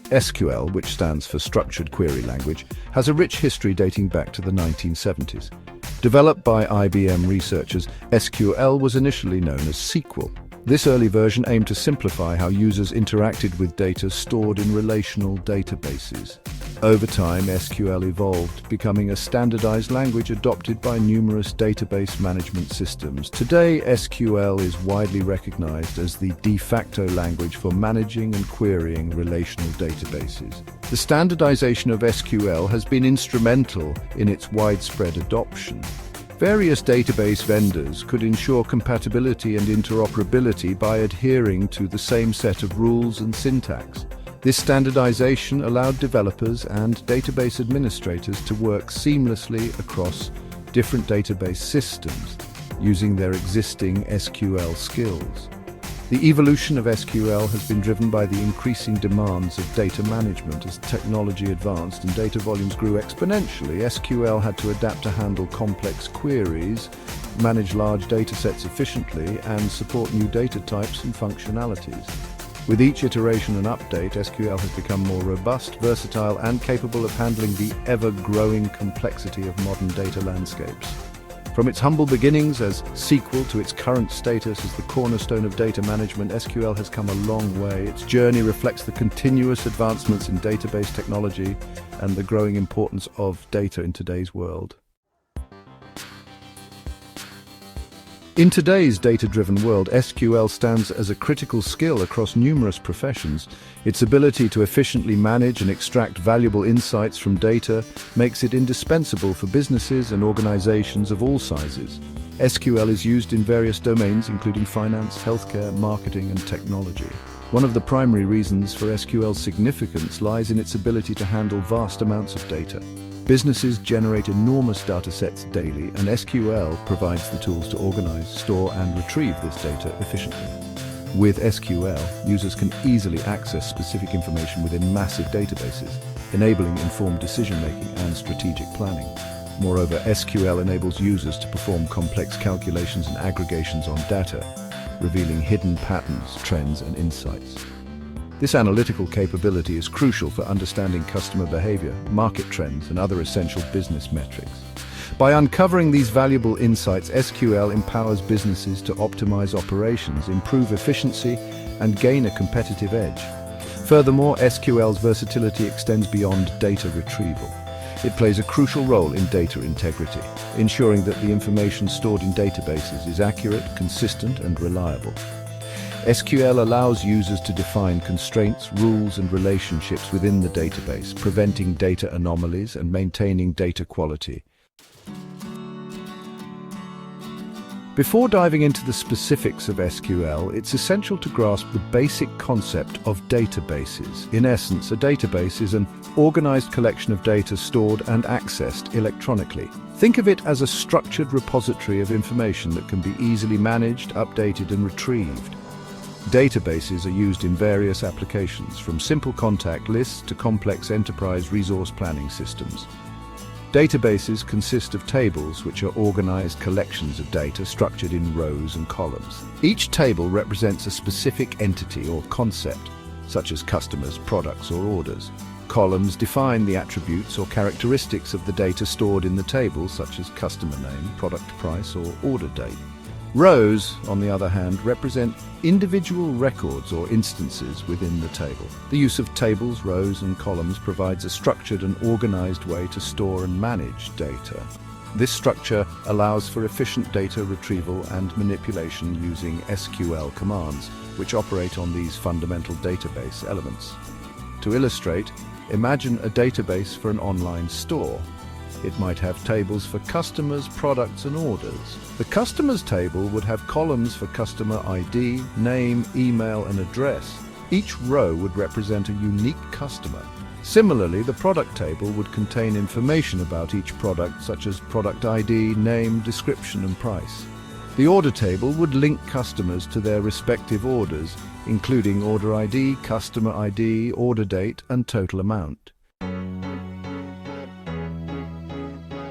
SQL, which stands for Structured Query Language, has a rich history dating back to the 1970s. Developed by IBM researchers, SQL was initially known as SQL. This early version aimed to simplify how users interacted with data stored in relational databases. Over time, SQL evolved, becoming a standardized language adopted by numerous database management systems. Today, SQL is widely recognized as the de facto language for managing and querying relational databases. The standardization of SQL has been instrumental in its widespread adoption. Various database vendors could ensure compatibility and interoperability by adhering to the same set of rules and syntax. This standardization allowed developers and database administrators to work seamlessly across different database systems, using their existing SQL skills. The evolution of SQL has been driven by the increasing demands of data management. As technology advanced and data volumes grew exponentially, SQL had to adapt to handle complex queries, manage large datasets efficiently, and support new data types and functionalities. With each iteration and update, SQL has become more robust, versatile, and capable of handling the ever-growing complexity of modern data landscapes. From its humble beginnings as SQL to its current status as the cornerstone of data management, SQL has come a long way. Its journey reflects the continuous advancements in database technology and the growing importance of data in today's world. In today's data-driven world, SQL stands as a critical skill across numerous professions. Its ability to efficiently manage and extract valuable insights from data makes it indispensable for businesses and organizations of all sizes. SQL is used in various domains, including finance, healthcare, marketing, and technology. One of the primary reasons for SQL's significance lies in its ability to handle vast amounts of data. Businesses generate enormous datasets daily, and SQL provides the tools to organize, store, and retrieve this data efficiently. With SQL, users can easily access specific information within massive databases, enabling informed decision-making and strategic planning. Moreover, SQL enables users to perform complex calculations and aggregations on data, revealing hidden patterns, trends, and insights. This analytical capability is crucial for understanding customer behavior, market trends, and other essential business metrics. By uncovering these valuable insights, SQL empowers businesses to optimize operations, improve efficiency, and gain a competitive edge. Furthermore, SQL's versatility extends beyond data retrieval. It plays a crucial role in data integrity, ensuring that the information stored in databases is accurate, consistent, and reliable. SQL allows users to define constraints, rules, and relationships within the database, preventing data anomalies and maintaining data quality. Before diving into the specifics of SQL, it's essential to grasp the basic concept of databases. In essence, a database is an organized collection of data stored and accessed electronically. Think of it as a structured repository of information that can be easily managed, updated, and retrieved. Databases are used in various applications, from simple contact lists to complex enterprise resource planning systems. Databases consist of tables, which are organized collections of data structured in rows and columns. Each table represents a specific entity or concept, such as customers, products, or orders. Columns define the attributes or characteristics of the data stored in the table, such as customer name, product price, or order date. Rows, on the other hand, represent individual records or instances within the table. The use of tables, rows, and columns provides a structured and organized way to store and manage data. This structure allows for efficient data retrieval and manipulation using SQL commands, which operate on these fundamental database elements. To illustrate, imagine a database for an online store. It might have tables for customers, products, and orders. The customers table would have columns for customer ID, name, email, and address. Each row would represent a unique customer. Similarly, the product table would contain information about each product, such as product ID, name, description, and price. The order table would link customers to their respective orders, including order ID, customer ID, order date, and total amount.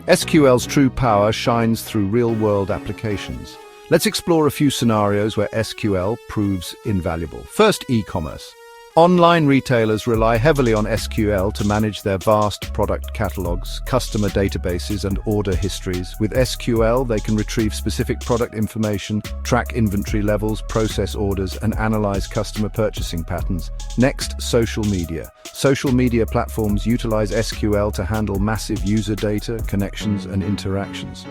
SQL's true power shines through real-world applications. Let's explore a few scenarios where SQL proves invaluable. First, e-commerce. Online retailers rely heavily on SQL to manage their vast product catalogs, customer databases, and order histories. With SQL, they can retrieve specific product information, track inventory levels, process orders, and analyze customer purchasing patterns. Next, social media. Social media platforms utilize SQL to handle massive user data, connections, and interactions.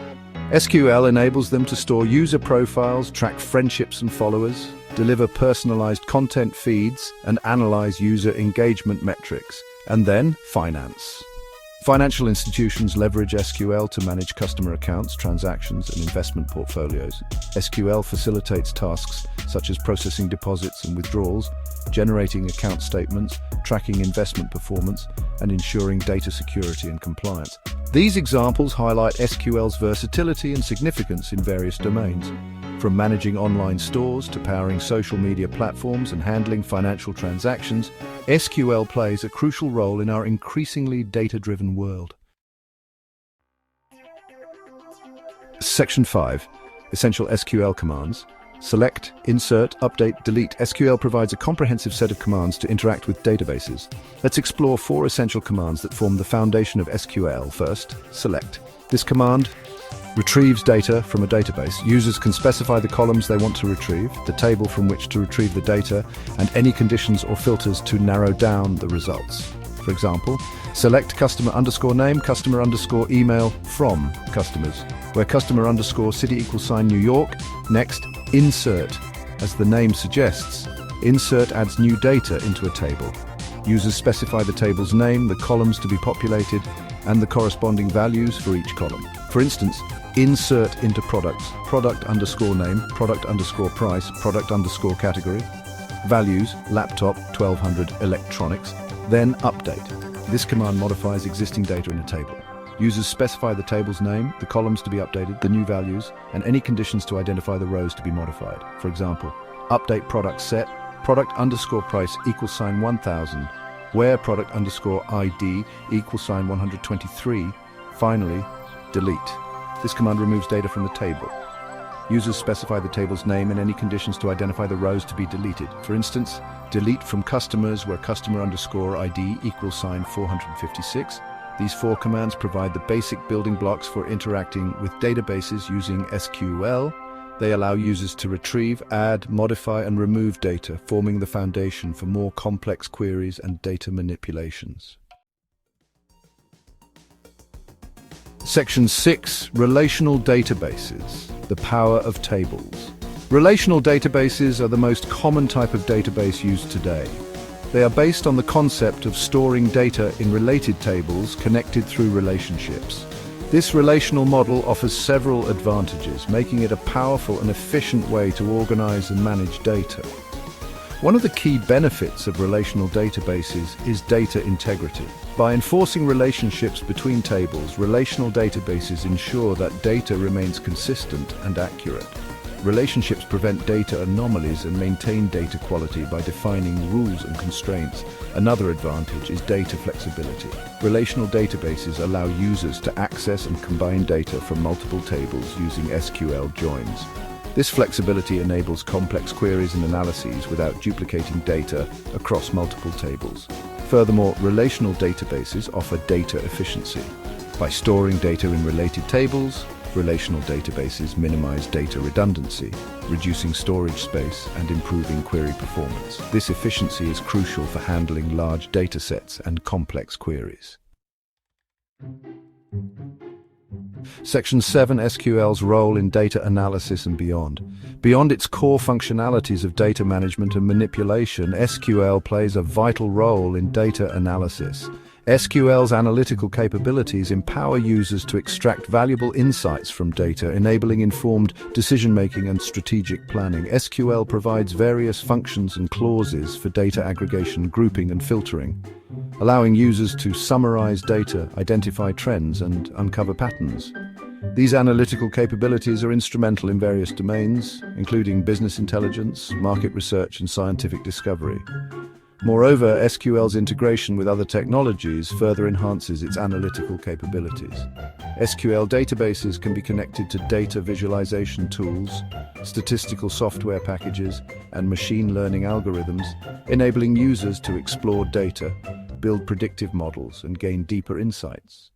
SQL enables them to store user profiles, track friendships and followers, deliver personalized content feeds, and analyze user engagement metrics. And then, finance. Financial institutions leverage SQL to manage customer accounts, transactions, and investment portfolios. SQL facilitates tasks such as processing deposits and withdrawals, generating account statements, tracking investment performance, and ensuring data security and compliance. These examples highlight SQL's versatility and significance in various domains. From managing online stores to powering social media platforms and handling financial transactions, SQL plays a crucial role in our increasingly data-driven world. Section 5. Essential SQL commands. Select, insert, update, delete. SQL provides a comprehensive set of commands to interact with databases. Let's explore 4 essential commands that form the foundation of SQL. First, select. This command retrieves data from a database. Users can specify the columns they want to retrieve, the table from which to retrieve the data, and any conditions or filters to narrow down the results. For example, select customer_name, customer_email from customers, where customer_city = New York. Next, insert. As the name suggests, insert adds new data into a table. Users specify the table's name, the columns to be populated, and the corresponding values for each column. For instance, insert into products, product_name, product_price, product_category, values, laptop, 1200, electronics, then update. This command modifies existing data in a table. Users specify the table's name, the columns to be updated, the new values, and any conditions to identify the rows to be modified. For example, update product set, product_price = 1000, where product_ID = 123. Finally, delete. This command removes data from the table. Users specify the table's name and any conditions to identify the rows to be deleted. For instance, delete from customers where customer_ID = 456. These 4 commands provide the basic building blocks for interacting with databases using SQL. They allow users to retrieve, add, modify, and remove data, forming the foundation for more complex queries and data manipulations. Section 6. Relational databases. The power of tables. Relational databases are the most common type of database used today. They are based on the concept of storing data in related tables connected through relationships. This relational model offers several advantages, making it a powerful and efficient way to organize and manage data. One of the key benefits of relational databases is data integrity. By enforcing relationships between tables, relational databases ensure that data remains consistent and accurate. Relationships prevent data anomalies and maintain data quality by defining rules and constraints. Another advantage is data flexibility. Relational databases allow users to access and combine data from multiple tables using SQL joins. This flexibility enables complex queries and analyses without duplicating data across multiple tables. Furthermore, relational databases offer data efficiency. By storing data in related tables, relational databases minimize data redundancy, reducing storage space and improving query performance. This efficiency is crucial for handling large datasets and complex queries. Section 7. SQL's role in data analysis and beyond. Beyond its core functionalities of data management and manipulation, SQL plays a vital role in data analysis. SQL's analytical capabilities empower users to extract valuable insights from data, enabling informed decision-making and strategic planning. SQL provides various functions and clauses for data aggregation, grouping, and filtering, allowing users to summarize data, identify trends, and uncover patterns. These analytical capabilities are instrumental in various domains, including business intelligence, market research, and scientific discovery. Moreover, SQL's integration with other technologies further enhances its analytical capabilities. SQL databases can be connected to data visualization tools, statistical software packages, and machine learning algorithms, enabling users to explore data, build predictive models, and gain deeper insights.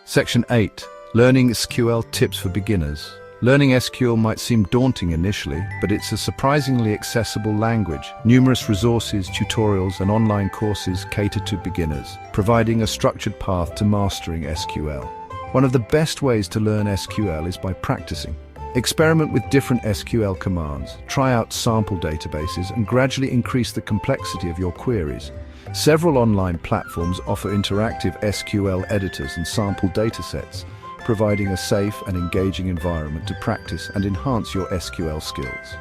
Section 8. Learning SQL tips for beginners. Learning SQL might seem daunting initially, but it's a surprisingly accessible language. Numerous resources, tutorials, and online courses cater to beginners, providing a structured path to mastering SQL. One of the best ways to learn SQL is by practicing. Experiment with different SQL commands, try out sample databases, and gradually increase the complexity of your queries. Several online platforms offer interactive SQL editors and sample datasets, providing a safe and engaging environment to practice and enhance your SQL skills.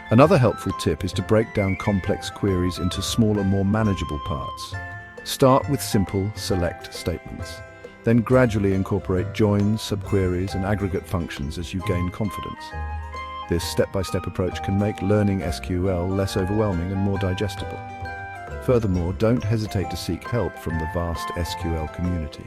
Another helpful tip is to break down complex queries into smaller, more manageable parts. Start with simple select statements, then gradually incorporate joins, subqueries, and aggregate functions as you gain confidence. This step-by-step approach can make learning SQL less overwhelming and more digestible. Furthermore, don't hesitate to seek help from the vast SQL community.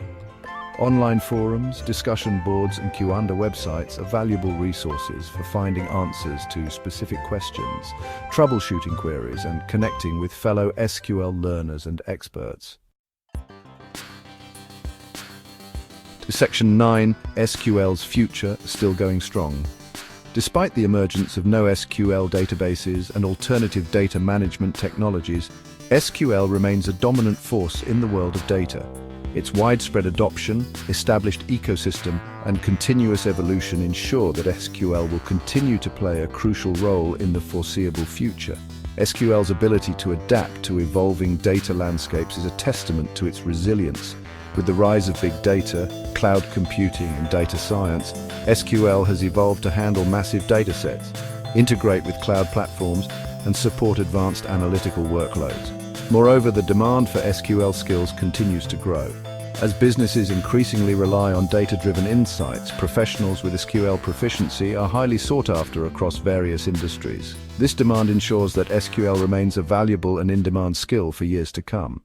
Online forums, discussion boards, and Q&A websites are valuable resources for finding answers to specific questions, troubleshooting queries, and connecting with fellow SQL learners and experts. To Section 9, SQL's future still going strong. Despite the emergence of NoSQL databases and alternative data management technologies, SQL remains a dominant force in the world of data. Its widespread adoption, established ecosystem, and continuous evolution ensure that SQL will continue to play a crucial role in the foreseeable future. SQL's ability to adapt to evolving data landscapes is a testament to its resilience. With the rise of big data, cloud computing, and data science, SQL has evolved to handle massive datasets, integrate with cloud platforms, and support advanced analytical workloads. Moreover, the demand for SQL skills continues to grow. As businesses increasingly rely on data-driven insights, professionals with SQL proficiency are highly sought after across various industries. This demand ensures that SQL remains a valuable and in-demand skill for years to come.